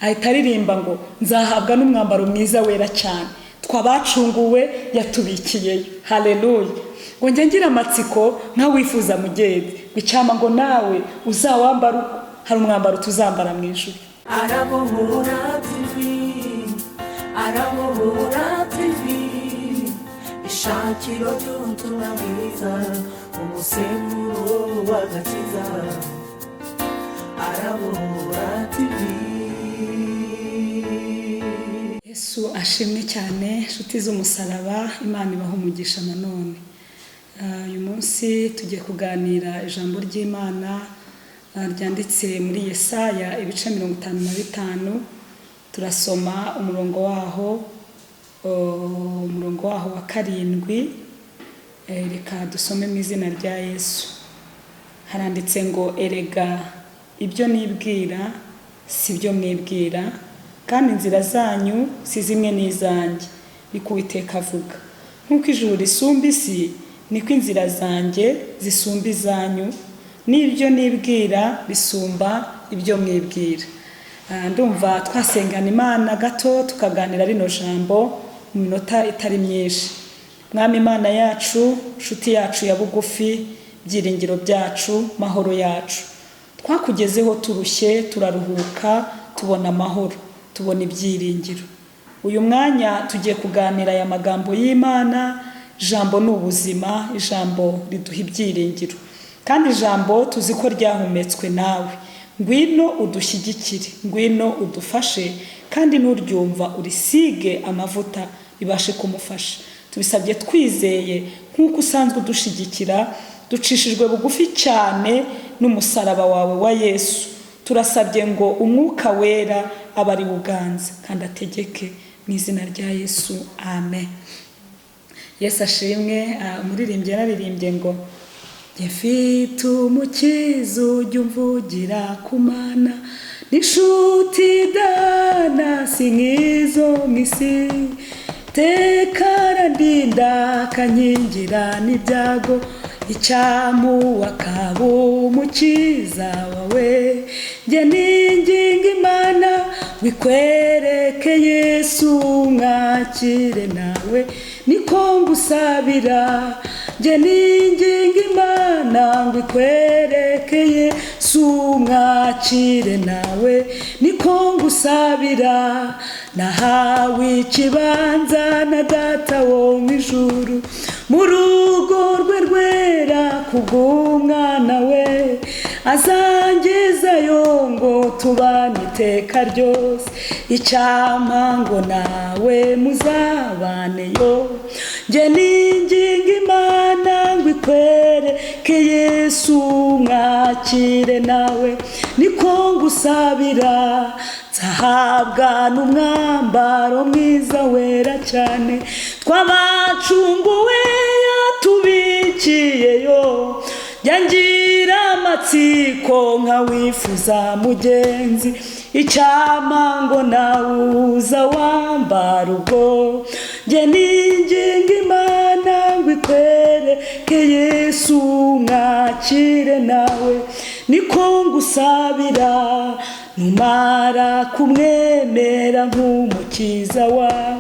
ahita aririmba ngo nzahabwa n'umwambaro mwiza wera cyane, twabacunguwe yatubikiyeyo. Haleluya. Ngo njye ngira amatsiko nka wifuza mugenzi, bicama ngo nawe uzawambara, hari umwambaro tuzambara mu ijuru. Arabohora TV, Arabohora TV, ishakiro ry'ubutumwa bwiza, umusemburo w'agakiza. Arabohora TV. Yesu ashimwe cyane, inshuti z'umusaraba, Imana ibaha umugisha nanone. Uyu munsi tugiye kuganira ijambo ry'Imana ryanditse muri Yesaya ibice 55. Turasoma umurongo waho wa 7. Reka dusome mu izina rya Yesu. Haranditse ngo erega ibyo nibwira si byo mwibwira, kandi inzira zanyu si zimwe n'izanjye, niko Uwiteka avuga. Nk'uko ijuru risumba isi, niko inzira zanjye zisumba izanyu, n'ibyo nibwira bisumba ibyo mwibwira. Ndumva twasengana Imana gato tukaganira rino jambo mu minota itari myinshi. Mwami Imana yacu, nshuti yacu ya bugufi, byiringiro byacu, mahoro yacu, twakugezeho turushye, turaruhuka, tubona amahoro, tubona ibyiringiro. Uyu mwanya tugiye kuganira aya magambo y'Imana. Ijambo ni ubuzima, ijambo riduha ibyiringiro, kandi ijambo tuzi ko ryahumetswe nawe. Ngwino udushyigikire, ngwino udufashe, kandi nuryumva urisige amavuta ibashe kumufasha. Tubisabye twizeye nk'uko usanzwe udushigikira, ducishijwe bugufi cyane n'umusaraba wawe wa Yesu. Turasabye ngo umwuka wera abari uganza kandi ategeke mu izina rya Yesu, amen. Yesu ashimwe. Umuririmbyi yararirimbye ngo mfite umukiza ujya umvugira ku Mana, n'inshuti dana si nk'izo mu isi, iteka arandinda akankingira n'ibyago, icyamu akaba umukiza wawe. Njye ninginga Imana wikwereke Yesu, mwakire nawe niko ngusabira. Njye ninginga Imana wikwereke Yesu, mwakire nawe niko ngusabira. Nahawe ikibanza na Data wo mu ijuru, mu rugo rwe rwera kubw'umwana we, azangezayo ngo tubane iteka ryose. Icyampa ngo nawe muzabaneyo. Njye ninginga Imana ngo ikwereke Yesu, mwakire nawe niko ngusabira. Nzahabwa n'umwambaro mwiza wera cyane, twabacunguwe yatubikiyeyo. Njya ngira amatsiko nka wifuza mugenzi, icyampa ngo nawe uza wambara ubwo. Njye ninginga Imana ngo ikwereke Yesu, mwakire nawe niko ngusabira. Numara kumwemera nk'umukiza wawe,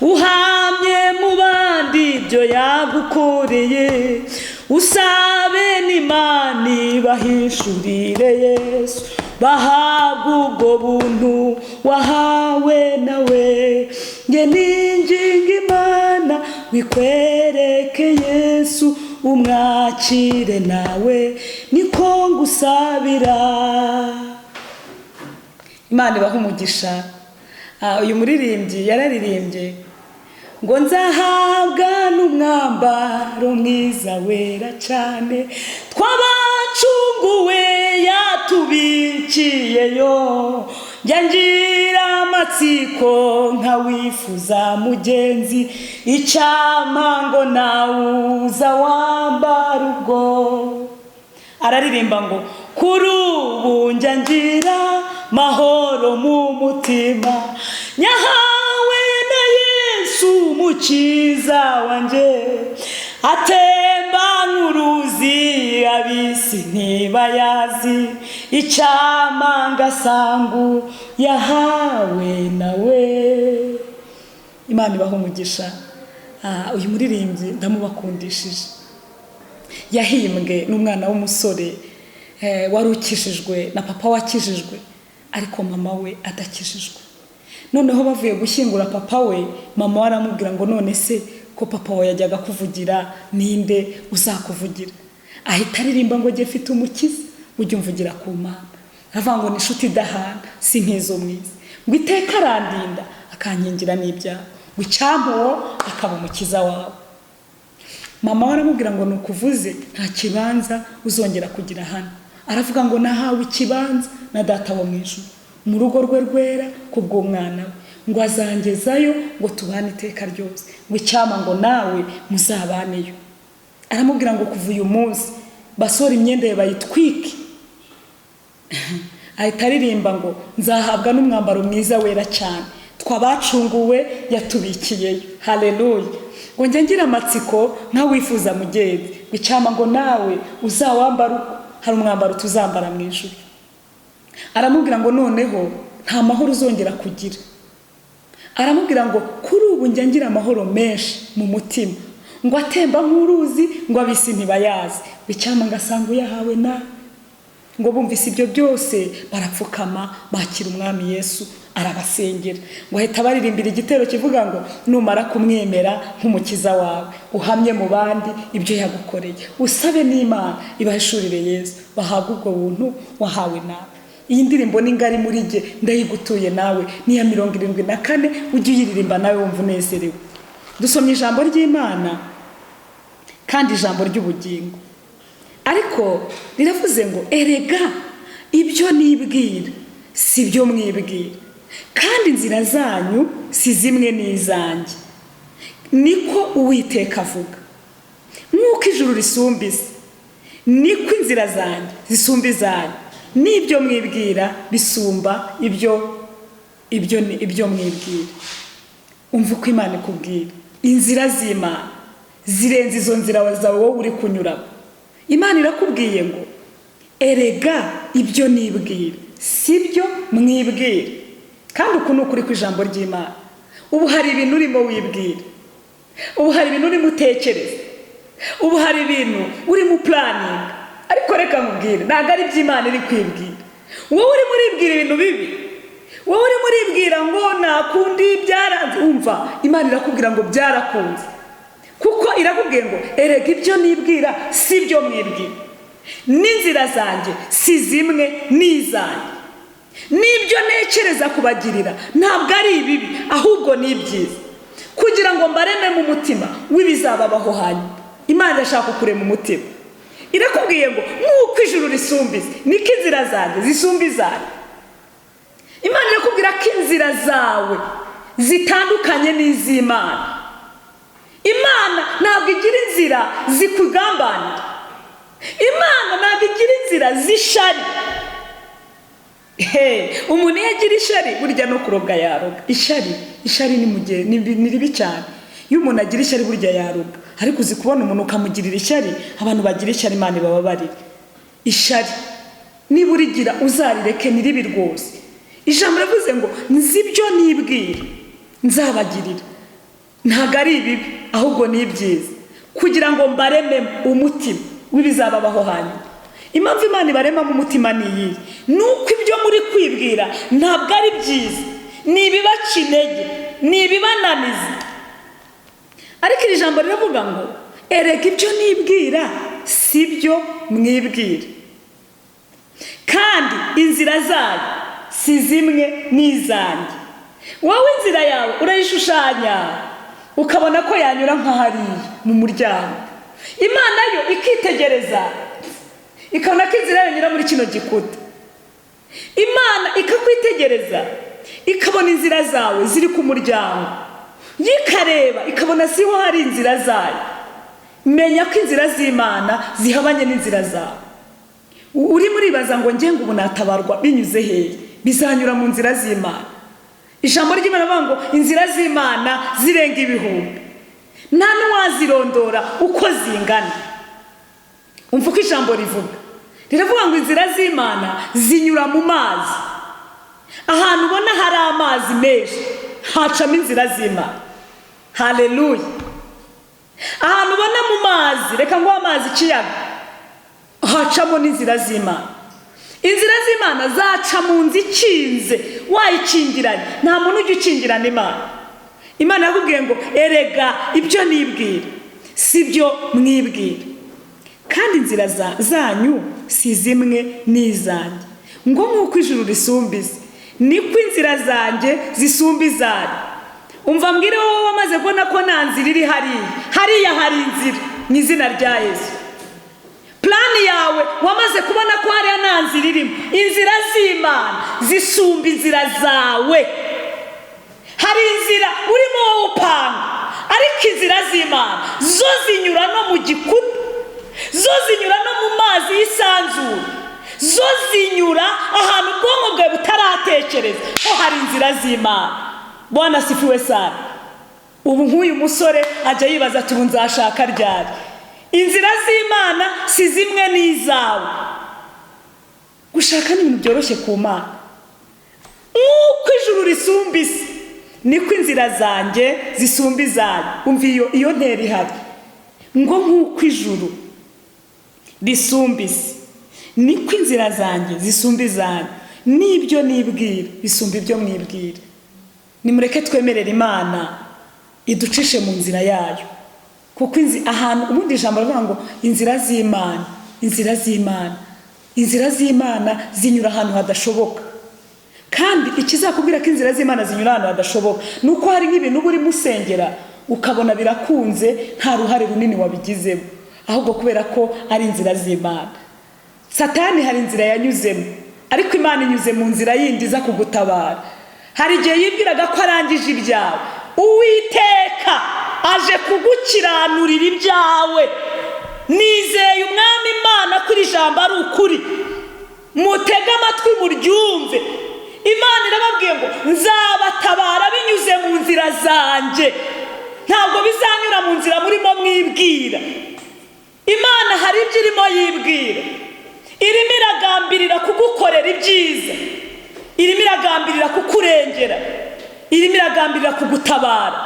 uhamye mu bandi ibyo yagukoreye, usabe n'Imana ibahishurire Yesu, bahabwa ubwo buntu wahawe nawe. Njye ninginga Imana wikwereke Yesu, umwakire nawe niko ngusabira. Imana ibaha umugisha. Uyu muririmbyi yararirimbye ngo nzahabwa n'umwambaro mwiza wera cyane, twabacunguwe yatubikiyeyo. Njya ngira amatsiko nka wifuza mugenzi, icyampa ngo nawe uza wambara ubwo. Araririmba ngo kuri ubu njya ngira mahoro mu mutima, nyahawe na Yesu umukiza wanjye. Atemba nk'uruzi abisi ntibayazi, icyama ngasangu yahawe nawe. Imana ibaho umugisha. Uyu muririmbyi ndamubakundishije. Yahimbwe n'umwana w'umusore wari ukijijwe na papa wakijijwe, ariko mama we adakijijwe. Noneho bavuye gushyingura papa we, mama aramubwira ngo none se ko papa we yajyaga kuvugira, ninde uzakuvugira? Ahita aririmba ngo jye mfite umukiza ujye umvugira ku Mana. Aravuga ngo ni inshuti idahana, si nkizo mwiza, ngo iteka arandinda akankingira n'ibyaha, ngo icyampuwo akaba umukiza wawe. Mama aramubwira ngo nukuvuze nta kibanza uzongera kugira hano. Aravuga ngo nahawe ikibanza na data wo mu ijuru mu rugo rwe rwera kubw'umwana we, ngo azangezayo ngo tubane iteka ryose, ngo icyama ngo nawe muzabaneyo. Aramubwira ngo kuva uyu munsi basore imyenda ye bayitwike. Ahita aririmba ngo nzahabwa n'umwambaro mwiza wera cyane, twabacunguwe yatubikiyeyo. Haleluya. Ngo njye ngira amatsiko nka wifuza mugenzi, ngo icyama ngo nawe uzawambara, hari umwambaro tuzambara mu ijuru. Aramubwira ngo noneho nta mahoro uzongera kugira. Aramubwira ngo kuri ubu njye ngira amahoro menshi mu mutima, ngo atemba nk'uruzi, ngo abisi ntibayazi, icyama ngasangu yahawe nawe. Ngo bumvise ibyo byose barapfukama bakira umwami Yesu, arabasengera. Ngo ahita baririmbira igitero kivuga ngo numara kumwemera nk'umukiza wawe, uhamye mu bandi ibyo yagukoreye, usabe n'Imana ibahishurire Yesu, bahabwa ubwo buntu wahawe nawe. Iyi ndirimbo ni ngari muri jye, ndayigutuye nawe, ni ya 74, ujye uyiririmba nawe wumva unezerewe. Dusomye ijambo ry'Imana kandi ijambo ry'ubugingo, ariko riravuze ngo erega ibyo nibwira si byo mwibwira, kandi inzira zanyu si zimwe n'izanjye, niko Uwiteka avuga. Nk'uko ijuru risumba isi, niko inzira zanjye zisumba izanyu, n'ibyo mwibwira bisumba ibyo mwibwira. Umva uko Imana ikubwira. Inzira z'Imana zirenze izo nzira zawe wowe uri kunyuramo. Imana irakubwiye ngo erega ibyo nibwira si byo mwibwira. Kandi uku ni ukuri kw'ijambo ry'Imana. Ubu hari ibintu urimo wibwira, ubu hari ibintu urimo utekereza, ubu hari ibintu urimo planning, ariko reka nkubwire ntabwo ari iby'Imana iri kwibwira. Wowe urimo uribwira ibintu bibi, wowe urimo uribwira ngo nakundi byaranze. Umva, Imana irakubwira ngo byarakunze, kuko irakubwiye ngo erega ibyo nibwira si byo mwibwira, n'inzira zanjye si zimwe n'izanjye, n'ibyo ntekereza kubagirira ntabwo ari ibibi ahubwo ni ibyiza, kugira ngo mbareme mu mutima w'ibizababaho hanyuma. Imana irashaka kurema umutima. Irakubwiye ngo nk'uko ijuru risumba isi, niko inzira zanjye zisumba izanyu. Imana irakubwira ko inzira zawe zitandukanye n'iz'Imana. Imana ntabwo igira inzira zikugambanira. Imana ntabwo igira inzira z'ishari. Umuntu iyo agira ishari burya no kuroga yaroga. Ishari ni ribi cyane. Iyo umuntu agira ishari burya yaroga. Ariko uzi kubona umuntu ukamugirira ishari, abantu bagira ishari Imana ibababarira. Ishari niba urigira uzarireke ni ribi rwose. Ijambo rivuze ngo nzi ibyo nibwira nzabagirira, ntabwo ari ibibi ahubwo ni ibyiza, kugira ngo mbareme umutima w'ibizababaho hanyuma. Impamvu Imana ibarema mu mutima ni iyi, nuko ibyo muri kwibwira ntabwo ari byiza, ni ibibaca intege, ni ibibananiza. Ariko iri jambo riravuga ngo erega ibyo nibwira si byo mwibwira, kandi inzira zanyu si zimwe n'izanjye. Wowe inzira yawe urayishushanya ukabona ko yanyura nk'ahariya mu muryango. Imana yo ikitegereza ikabona ko inzira yanyura muri kino gikuta. Imana ikakwitegereza ikabona inzira zawe ziri ku muryango, yikareba ikabona siho hari inzira zayo. Menya ko inzira z'Imana zihabanye n'inzira zawe. Uri muribaza ngo nge ubu natabarwa binyuze hehe? Bizanyura mu nzira z'Imana. Ijambo ry'Imana rivuga ngo inzira z'Imana zirenga ibihumbi, nta n'uwazirondora uko zingana. Umva uko ijambo rivuga. riravuga ngo inzira z'Imana zinyura mu mazi. Ahantu ubona hari amazi menshi hacamo inzira z'Imana. Haleluya. Ahantu ubona mu mazi, reka ngo amazi ikiyaga, hacamo n'inzira z'Imana. Inzira z'Imana zaca mu nzu ikinze, wayikingiranye. Nta muntu ujya ukingirana Imana. Imana yakubwiye ngo erega ibyo nibwira si byo mwibwira, kandi inzira zanyu si zimwe n'izanjye. Ngo nk'uko ijuru risumba isi, niko inzira zanjye zisumba izanyu. Umva mbwire wowe wamaze kubona ko nta nzira iri hariya hari inzira mu izina rya Yesu. Plani yawe wamaze kubona ko hariya nta nzira irimo. Inzira z'Imana zisumba inzira zawe. Hari inzira urimo wowe upanga, ariko inzira z'Imana zo zinyura no mu gikuta, zo zinyura no mu mazi y'isanzure, zo zinyura ahantu ubwonko bwawe butaratekereza ko hari inzira z'Imana. Bwana asifiwe sana. Ubu nk'uyu musore ajya yibaza ati ubu nzashaka ryari? Inzira z'Imana si zimwe n'izawe. Gushaka ni ibintu byoroshye ku Mana. Nk'uko ijuru risumba isi, niko inzira zanjye zisumba izanyu. Umva iyo ntera ihari. Ngo nk'uko ijuru risumba isi, niko inzira zanjye zisumba izanyu. N'ibyo nibwira bisumba ibyo mwibwira. Nimureke twemerera Imana iducishe mu nzira yayo. Kuko ahantu ubundi ijambo rivuga ngo inzira z'Imana, inzira z'Imana, inzira z'Imana zinyura ahantu hadashoboka. Kandi ikizakubwira ko inzira z'Imana zinyura ahantu hadashoboka nuko hari nk'ibintu uri musengera ukabona birakunze, nta ruhare runini wabigizemo, ahubwo kubera ko ari inzira z'Imana. Satani hari inzira yanyuzemo, ariko Imana inyuze mu nzira yindi iza kugutabara. Hari igihe yibwiraga ko arangije ibyawe, Uwiteka aje kugukiranurira ibyawe. Nizeye Umwami Imana ko iri jambo ari ukuri. Mutege amatwi muryumve. Imana irababwiye ngo nzabatabara binyuze mu nzira zanjye, ntabwo bizanyura mu nzira murimo mwibwira. Imana hari ibyo irimo yibwira. Irimo iragambirira kugukorera ibyiza, irimo iragambirira kukurengera, irimo iragambirira kugutabara,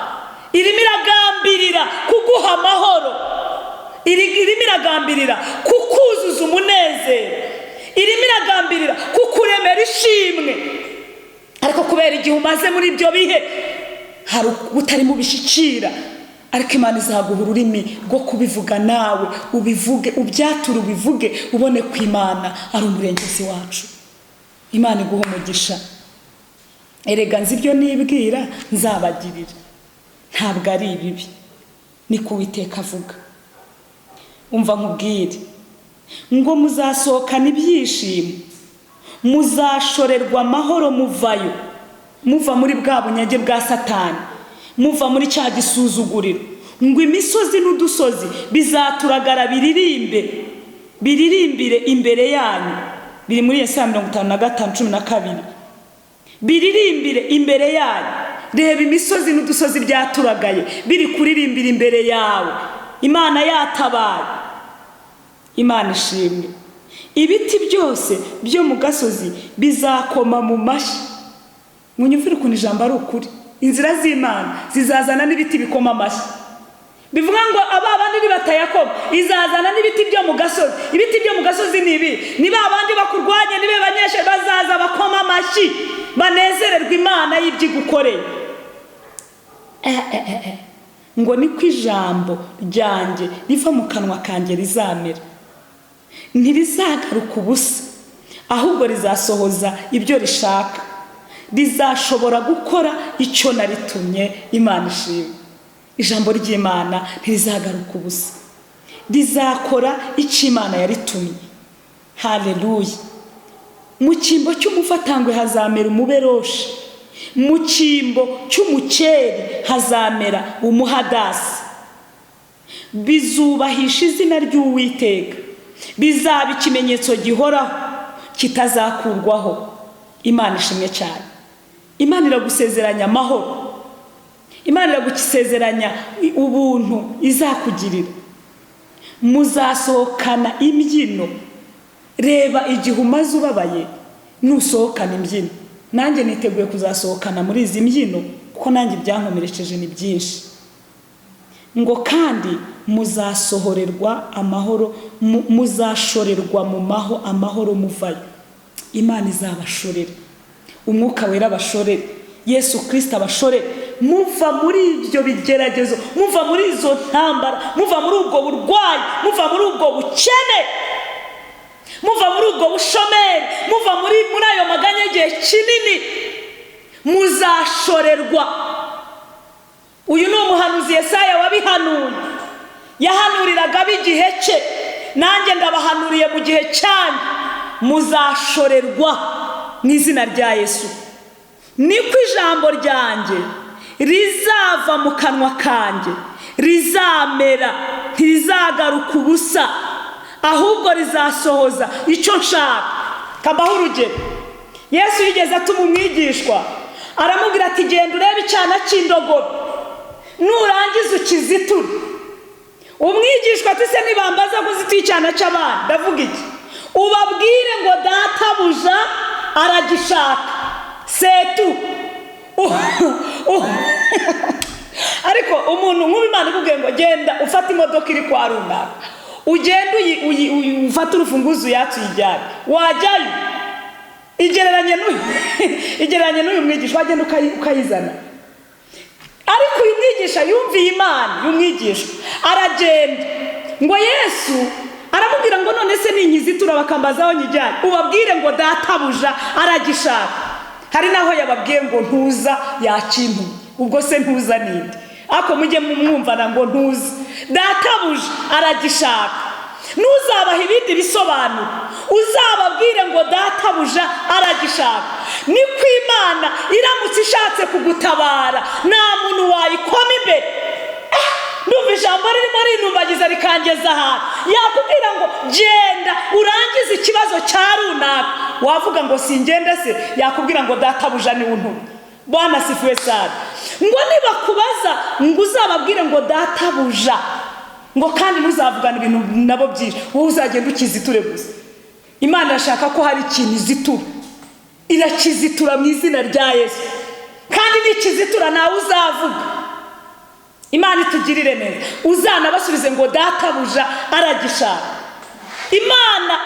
irimo iragambirira kuguha amahoro, irimo iragambirira kukuzuza umunezero, irimo iragambirira kukuremera ishimwe. Ariko kubera igihe umaze muri ibyo bihe hari utari mu bishikira, ariko Imana izaguha ururimi rwo kubivuga, nawe ubivuge, ubyature ubivuge, ubone ko Imana ari umurengezi wacu. Imana iguha umugisha. Erega nzi ibyo nibwira nzabagirira, ntabwo ari ibibi, niko Uwiteka avuga. Umva nkubwire ngo muzasohokana ibyishimo, muzashorerwa amahoro muvayo, muva muri bwa bunyage bwa Satani, muva muri cya gisuzuguriro. Ngo imisozi n'udusozi bizaturagara biririmbire imbere yanyu. Biri muri Yesaya 55:12. Biririmbire imbere yanyu. Reba imisozi n'udusozi byaturagaye biri kuririmbira imbere yawe. Imana yatabaye. Imana ishimwe. Ibiti byose byo mu gasozi bizakoma mu mashyi. Munyumvire ukuntu ijambo ari ukuri. Inzira z'Imana zizazana n'ibiti bikoma amashyi. Bivuga ngo ababandi nibatayakoma, izazana n'ibiti byo mu gasozi. Ibiti byo mu gasozi ni babandi bakurwanya, nibe banyeshe bazaza bakoma amashyi, banezererwa Imana y'ibyo igukoreye. Ngo niko ijambo ryanjye riva mu kanwa kanjye rizamera. Ntirizagaruka ubusa, ahubwo rizasohoza ibyo rishaka. Rizashobora gukora icyo naritumye. Imana ishimwe. Ijambo ry'Imana ntirizagaruka ubusa, rizakora icyo Imana yaritumye. Haleluya. Mu cyimbo cy'umufatangwe hazamera umuberoshi, mu cyimbo cy'umuceri hazamera umuhadasi. Bizubahisha izina ry'Uwiteka, bizaba ikimenyetso gihoraho kitazakurwaho. Imana ishimwe cyane. Imana iragusezeranya amahoro, Imana iragusezeranya ubuntu izakugirira. Muzasohokana imbyino, reba igihe umaze ubabaye nusohokana imbyino. Nanjye niteguye kuzasohokana muri izi mbyino kuko nanjye byankomerekeje ni byinshi. Ngo kandi muzasohorerwa amahoro, muzashorerwa mu amahoro muvayo. Imana izabashorera, umwuka wera abashorere, Yesu Kristo abashorere, muva muri ibyo bigeragezo, muva muri izo ntambara, muva muri ubwo burwayi, muva muri ubwo bukene, muva muri ubwo bushomeri, muva muri ayo maganya igihe kinini, muzashorerwa. Uyu ni umuhanuzi Yesaya wabihanuye, yahanuriraga b'igihe cye, nanjye ndabahanuriye mu gihe cyanyu. Muzashorerwa mu izina rya Yesu. Niko ijambo ryanjye rizava mu kanwa kanjye, rizamera, ntirizagaruka ubusa, ahubwo rizasohoza icyo nshaka. Kabaho urugero. Yesu yigeze atuma umwigishwa, aramubwira ati genda urebe icyana cy'indogobe, nurangiza ukiziture. Umwigishwa ati se nibambaza kuzitura icyana cy'abana ndavuga iki? Ubabwire ngo databuja aragishaka, setu. Ariko umuntu nk'Imana ikubwiye ngo genda ufate imodoka iri kwa runaka, ugenda ufate urufunguzo uyatse uyijyane, wajyayo. Igereranye n'uyu mwigisha, wagenda ukayizana. Ariko uyu mwigisha yumviye Imana, y'umwigisha aragenda ngo Yesu aramubwira ngo none se ninyizitura bakambazaho nyijyane, ubabwire ngo databuja aragishaka. Hari naho yababwiye ngo ntuza yakintu, ubwo se ntuza ninde? Ako mujye mwumvana ngo ntuza, databuja aragishaka. Nuzabaha ibindi bisobanuro, uzababwire ngo databuja aragishaka. Niko Imana iramutse ishatse kugutabara, nta muntu wayikoma imbere. Ndumva ijambo ririmo rinumbagiza rikangeza ahantu. Yakubwira ngo genda urangize ikibazo cya runaka, wavuga ngo singende se, yakubwira ngo databuja ni untu. Bwana sifiwe sana. Ngo nibakubaza ngo uzababwire ngo databuja, ngo kandi ntuzavugana ibintu nabo byinshi, wowe uzagenda ukiziture gusa. Imana irashaka ko hari ikintu izitura, irakizitura mu izina rya Yesu, kandi nikizitura nawe uzavuga. Imana itugirire neza. Uzanabasubize ngo databuja aragishaka. Imana,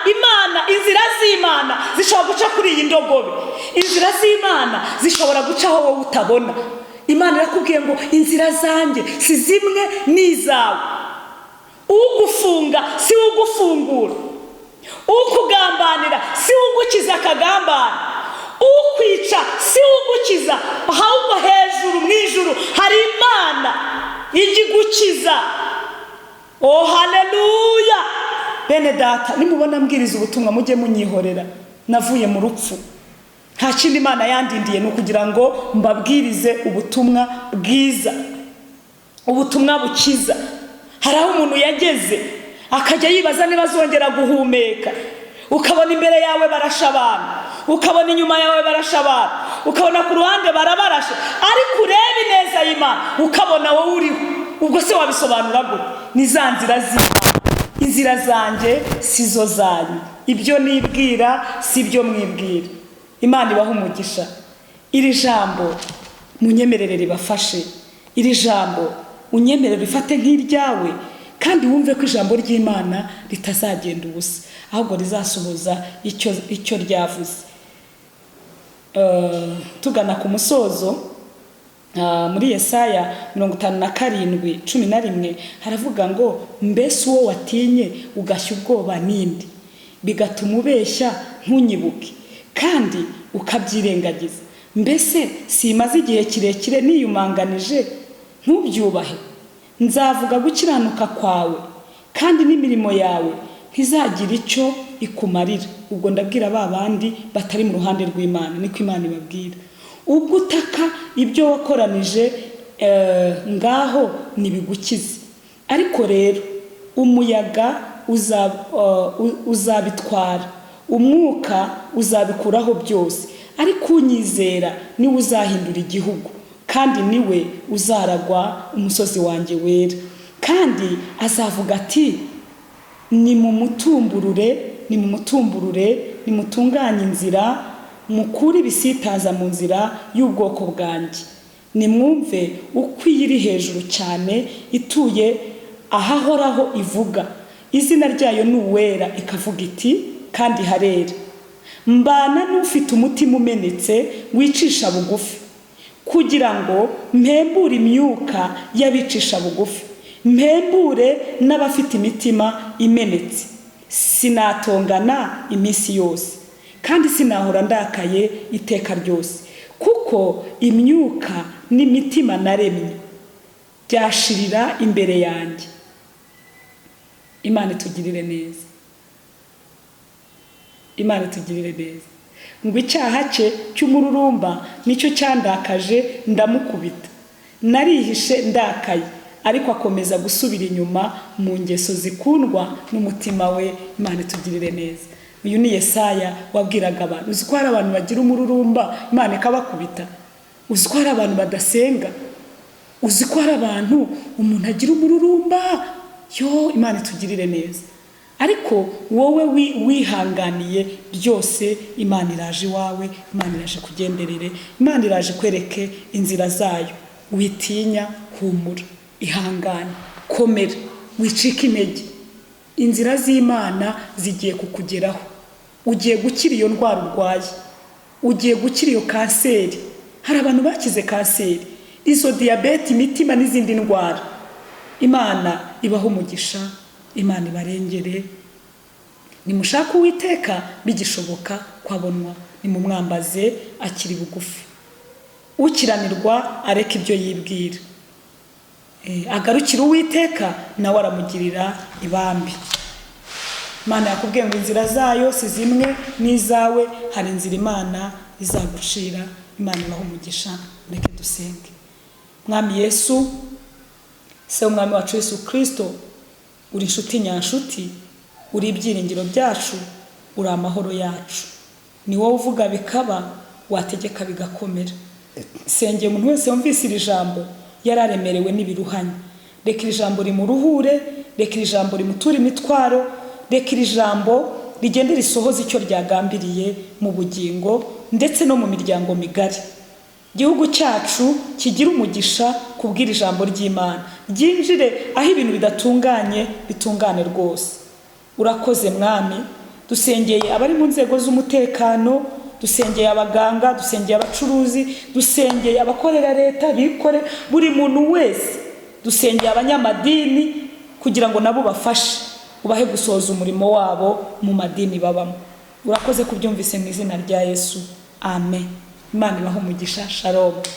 inzira z'Imana zishobora guca kuri iyi ndogobe, inzira z'Imana zishobora guca aho wowe utabona. Imana irakubwiye ngo inzira zanjye si zimwe n'izawe. Ugufunga si ugufungura, ukugambanira si ugukiza akagambana, ukwica si ugukiza, ahubwo hejuru mu ijuru hari Imana igigukiza. Oh haleluya. Bene data, nimubona mbwiriza ubutumwa mujye munyihorera, navuye mu rupfu. Nta kindi Imana yandindiye no kugira ngo mbabwirize ubutumwa bwiza, ubutumwa bukiza. Hari aho umuntu yageze akajya yibaza niba azongera guhumeka, ukabona imbere yawe barashabana, ukabona inyuma yawe barashabana, ukabona ku ruhande barabarashe, ariko urebe neza y'Imana ukabona wowe uriho. Ubwo se wabisobanura gute? Ni za nzira z'Imana. Inzira zanjye sizo zanyu, ibyo nibwira si byo mwibwira. Imana ibaha umugisha. Iri jambo munyemerere ribafashe, iri jambo unyemerere rifate nk'iryawe, kandi wumve ko ijambo ry'Imana ritazagenda ubusa, ahubwo rizasohoza icyo ryavuze. Tugana ku musozo, muri Yesaya 57:11 haravuga ngo mbese uwo watinye ugashya ubwoba ninde, bigatuma ubeshya ntunyibuke kandi ukabyirengagiza. Mbese simaze igihe kirekire niyumanganije ntubyubahe? Nzavuga gukiranuka kwawe kandi n'imirimo yawe ntizagira icyo ikumarira. Ubwo ndabwira ba bandi batari mu ruhande rw'Imana, niko Imana ibabwira. Ubwo utaka ibyo wakoranije ngaho nibigukize. Ariko rero umuyaga uzabitwara, umwuka uzabikuraho byose, ariko unyizera niwe uzahindura igihugu, kandi niwe uzaragwa umusozi wanjye wera. Kandi azavuga ati nimumutumburure nimumutumburure, nimutunganye inzira, mukure ibisitaza mu nzira y'ubwoko bwanjye. Nimwumve uko iyi iri hejuru cyane, ituye ahahoraho ivuga. Izina ryayo ni uwera, ikavuga iti kandi harera. Mbana n'ufite umutima umenetse wicisha bugufi, kugira ngo mpembure imyuka y'abicisha bugufi, mpembure n'abafite imitima imenetse. Sinatongana iminsi yose, kandi sinahora ndakaye iteka ryose, kuko imyuka n'imitima naremye byashirira imbere yanjye. Imana itugirire neza, Imana itugirire neza. Ngo icyaha cye cy'umururumba nicyo cyandakaje, ndamukubita. Narihishe ndakaye, ariko akomeza gusubira inyuma mu ngeso zikundwa n'umutima we. Imana itugirire neza. Uyu ni Yesaya wabwiraga abantu. Uzi ko hari abantu bagira umururumba Imana ikabakubita? Uzi ko hari abantu badasenga? Uzi ko hari abantu umuntu agira umururumba? Imana itugirire neza. Ariko wowe wihanganiye byose, Imana iraje iwawe, Imana iraje kugenderere, Imana iraje kwereke inzira zayo. Witinya, humura, ihangane, komera, wicika intege. Inzira z'Imana zigiye kukugeraho. Ugiye gukira iyo ndwara urwaye, ugiye gukira iyo kanseri. Hari abantu bakize kanseri, izo diyabete, imitima n'izindi ndwara. Imana ibaho umugisha, Imana ibarengere. Nimushaka Uwiteka bigishoboka kwabonwa, nimumwambaze akiri bugufi. Ukiranirwa areka ibyo yibwira, agarukira Uwiteka nawe aramugirira ibambi. Imana yakubwiye ngo inzira zayo si zimwe n'izawe, hari inzira Imana izagucira. Imana ibaho umugisha. Reka dusenge. Mwami Yesu, se umwami wacu Yesu Kristo, uri inshuti nyanshuti, uri ibyiringiro byacu, uri amahoro yacu. Ni wowe uvuga bikaba, wategeka bigakomera. Sengeye umuntu wese wumvise iri jambo yararemerewe n'ibiruhanya. Reka iri jambo rimuruhure, reka iri jambo rimuture imitwaro, reka iri jambo rigende risohoza icyo ryagambiriye mu bugingo ndetse no mu miryango migari. Igihugu cyacu kigira umugisha kubwira ijambo ry'Imana, ryinjire aho ibintu bidatunganye bitungane rwose. Urakoze Mwami. Dusengeye abari mu nzego z'umutekano, dusengeye abaganga, dusengeye abacuruzi, dusengeye abakorera leta bikore, buri muntu wese. Dusengeye abanyamadini kugira ngo nabo bafashe, ubahe gusohoza umurimo wabo mu madini babamo. Urakoze kubyumvise mu izina rya Yesu, amen. Imana ibaho umugisha. Shalom.